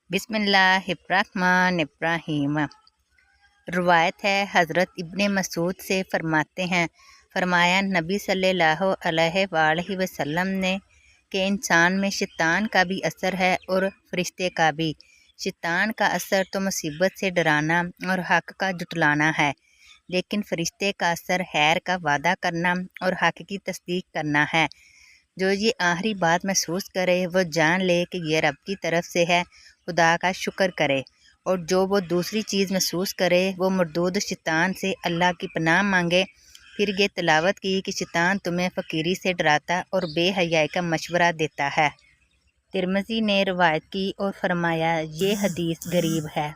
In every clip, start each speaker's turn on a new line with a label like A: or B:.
A: बिस्मिल्लाहिर्रहमानिर्रहीम। रवायत है हज़रत इब्ने मसूद से फरमाते हैं, फरमाया नबी सल्लल्लाहु अलैहि वसल्लम ने कि इंसान में शैतान का भी असर है और फरिश्ते का भी। शैतान का असर तो मुसीबत से डराना और हक़ का जुटलाना है, लेकिन फरिश्ते का असर खैर का वादा करना और हक़ की तस्दीक करना है। जो ये आखिरी बात महसूस करे वो जान ले कि ये रब की तरफ से है, खुदा का शुक्र करे। और जो वो दूसरी चीज़ महसूस करे वो मरदूद शैतान से अल्लाह की पनाह मांगे। फिर ये तिलावत की कि शैतान तुम्हें फ़कीरी से डराता और बेहयाई का मशवरा देता है। तिरमिज़ी ने रवायत की और फरमाया ये हदीस गरीब है।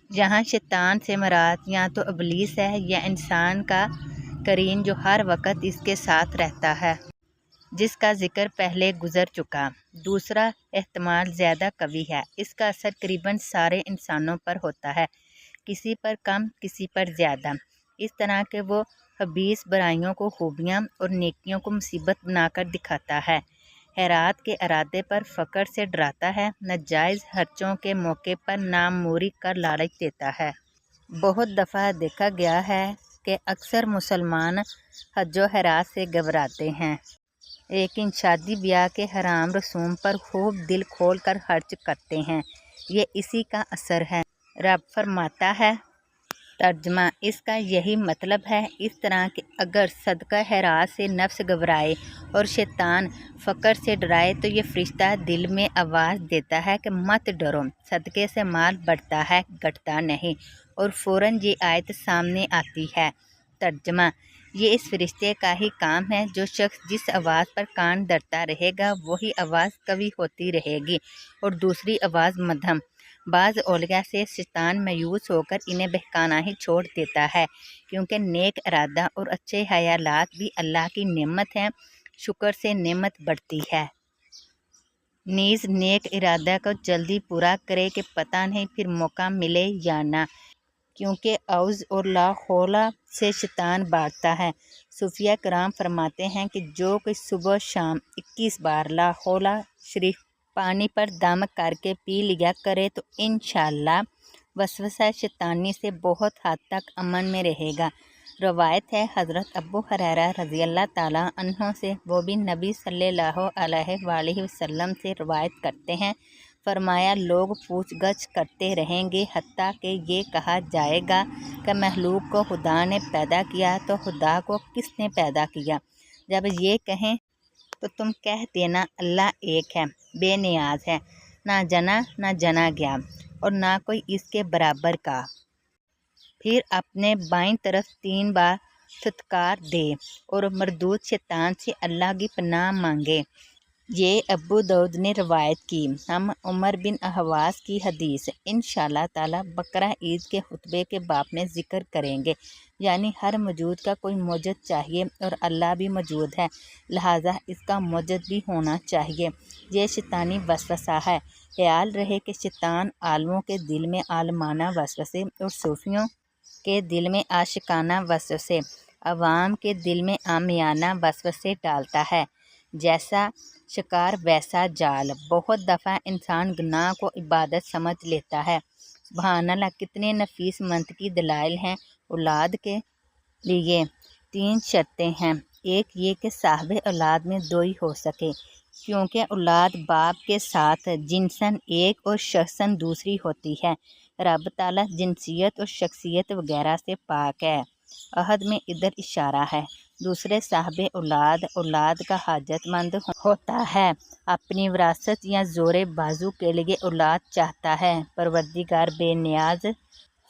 A: यहाँ शैतान से मुराद या तो इब्लीस है या इंसान का करीन जो हर वक्त इसके साथ रहता है, जिसका जिक्र पहले गुजर चुका। दूसरा एहतमाल ज़्यादा कवी है, इसका असर करीबन सारे इंसानों पर होता है, किसी पर कम किसी पर ज़्यादा। इस तरह के वो खबीस बुराइयों को खूबियाँ और नेकियों को मुसीबत बनाकर दिखाता है, खैरात के इरादे पर फ़क्र से डराता है, नाजायज़ खर्चों के मौके पर नामूरी का लालच देता है। बहुत दफ़ा देखा गया है कि अक्सर मुसलमान हज्जो खैरात से घबराते हैं, लेकिन शादी ब्याह के हराम रसूम पर खूब दिल खोल कर खर्च करते हैं। ये इसी का असर है। रब फरमाता है, तर्जमा इसका यही मतलब है, इस तरह कि अगर सदका खैरात से नफ्स घबराए और शैतान फ़क्र से डराए तो ये फरिश्ता दिल में आवाज़ देता है कि मत डरो, सदक़े से माल बढ़ता है घटता नहीं। और फ़ौरन ये आयत सामने आती है। तर्जमा ये इस फरिश्ते का ही काम है। जो शख्स जिस आवाज़ पर कान धरता रहेगा वही आवाज़ कवी होती रहेगी और दूसरी आवाज़ मध्यम। बाज़ औलिया से शैतान मायूस होकर इन्हें बहकाना ही छोड़ देता है, क्योंकि नेक इरादा और अच्छे ख्यालात भी अल्लाह की नेमत हैं। शुक्र से नेमत बढ़ती है। नीज़ नेक इरादा को जल्दी पूरा करे कि पता नहीं फिर मौका मिले या ना, क्योंकि औज़ और ला हौला से शैतान भागता है। सूफिया कराम फरमाते हैं कि जो कोई सुबह शाम 21 बार ला हौला शरीफ पानी पर दम करके पी लिया करे तो इंशाअल्लाह वसवसा शैतानी से बहुत हद तक अमन में रहेगा। रवायत है हज़रत अबू हुरैरा रज़ियल्लाहु ताला अन्हु से, वो भी नबी सल्लल्लाहु अलैहि वसल्लम से रवायत करते हैं, फरमाया लोग पूछगछ करते रहेंगे हत्ता कि ये कहा जाएगा कि महलूक को खुदा ने पैदा किया तो खुदा को किसने पैदा किया। जब ये कहें तो तुम कह देना अल्लाह एक है, बेनियाज है, ना जना ना जना गया और ना कोई इसके बराबर का। फिर अपने बाईं तरफ 3 बार फुटकार दे और मरदूद शैतान से अल्लाह की पनाह मांगे। ये अबू दाऊद ने रवायत की। हम उमर बिन अहवास की हदीस इंशाअल्लाह ताला बकरा ईद के खुतबे के बाब में ज़िक्र करेंगे। यानी हर मौजूद का कोई मौजूद चाहिए और अल्लाह भी मौजूद है, लिहाजा इसका मौजूद भी होना चाहिए। ये शैतानी वसवसा है। ख्याल रहे कि शैतान आलमों के दिल में आलमाना वसवसे और सूफियों के दिल में आशिकाना वसवसे, अवाम के दिल में आमियाना वसवसे डालता है। जैसा शिकार वैसा जाल। बहुत दफ़ा इंसान गुनाह को इबादत समझ लेता है। सुभानअल्लाह, कितने नफीस मंतकी दलाइल हैं। औलाद के लिए 3 शर्तें हैं। एक ये कि साहिब औलाद में 2 ही हो सके, क्योंकि औलाद बाप के साथ जिनसन एक और शख्सन दूसरी होती है। रब ताला जिनसियत और शख्सियत वगैरह से पाक है। अहद में इधर इशारा है। दूसरे साहिब औलाद का हाजतमंद होता है, अपनी विरासत या ज़ोरे बाजू के लिए औलाद चाहता है। परवरदिगार बेनियाज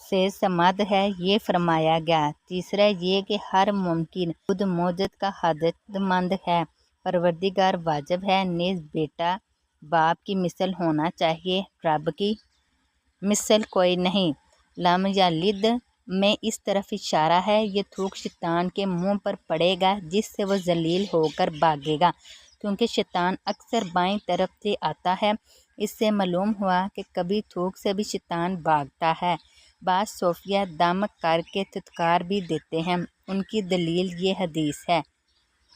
A: से समद है, ये फरमाया गया। तीसरा ये कि हर मुमकिन खुद मौजूद का हाजतमंद है। परवरदिगार वाजिब है, नेज़ बेटा बाप की मिसल होना चाहिए, रब की मिसल कोई नहीं। लम या लिद में इस तरफ इशारा है। ये थूक शैतान के मुंह पर पड़ेगा जिससे वह जलील होकर भागेगा, क्योंकि शैतान अक्सर बाईं तरफ से आता है। इससे मालूम हुआ कि कभी थूक से भी शैतान भागता है। बाज़ सूफिया दम करके थुतकार भी देते हैं। उनकी दलील ये हदीस है।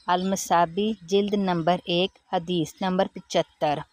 A: अल-मसाबी जिल्द नंबर 1 हदीस नंबर 75।